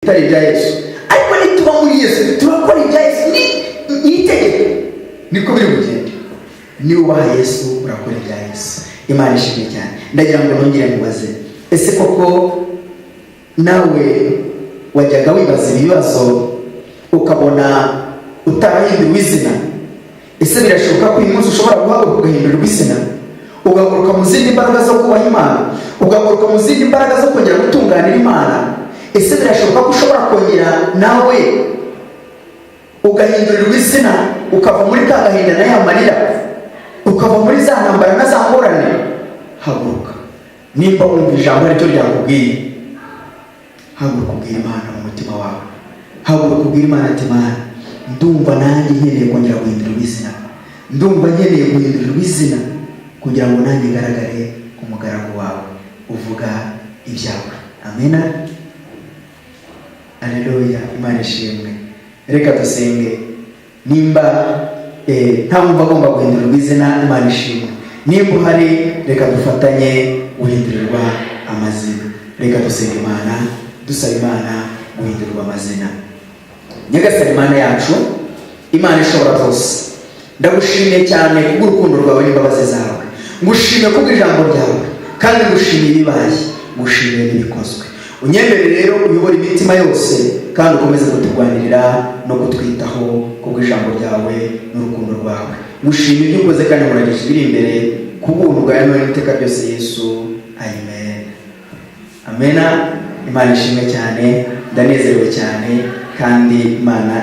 bitari ibya Yesu, ariko nituba muri Yesu turakora ibya Yesu. Ni itegeko, niko biri bugende. Niba ubaha Yesu urakora ibya Yesu. Imana ishimwe cyane. Ndagira ngo nongere mubaze, ese koko nawe wajyaga wibaza ibibazo ukabona utarahinduwe izina? Ese birashoboka ko uyu munsi ushobora guhaguruka ugahindurirwa izina, ugahaguruka mu zindi mbaraga zo kubaha Imana, ugahaguruka mu zindi mbaraga zo kongera gutunganira Imana? Ese birashoboka ko ushobora kongera nawe ugahindurirwa izina, ukava muri ka gahinda na ya marira, ukava muri za ntambara na za ngorane? Haguruka. Nimba wumva ijambo aricyo ryakubwiye, haguruka ubwira Imana mu mutima wawe. Haguruka ubwira Imana ati, Imana, ndumva nanjye nkeneye kongera guhindurirwa izina, ndumva nkeneye guhindurirwa izina kugira ngo nanjye ngaragare umugaragu wawe uvuga ibyawe. Amena. Aleluya. Imana ishimwe. Reka dusenge. Nimba ntamwumva agomba guhindurirwa izina, Imana ishimwe. Nimba uhari, reka dufatanye guhindurirwa amazina. Reka dusenge Imana, dusaba Imana guhindurirwa amazina. Nyagasani Imana yacu, Imana ishobora byose, ndagushimiye cyane kubw'urukundo rwawe n'imbabazi zawe. Ngushimiye kubw'ijambo ryawe, kandi ngushimiye ibibaye, ngushimiye n'ibikozwe. Unyemerere rero uyobora imitima yose, kandi ukomeze kuturwanirira no kutwitaho kubw'ijambo ryawe n'urukundo rwawe. Ngushimiye ibyo ukoze kandi muragisha ibiri imbere kubw'ubuntu bwawe n'iteka byose Yesu. Amen. Amena. Imana ishimwe cyane. Ndanezerewe cyane kandi Imana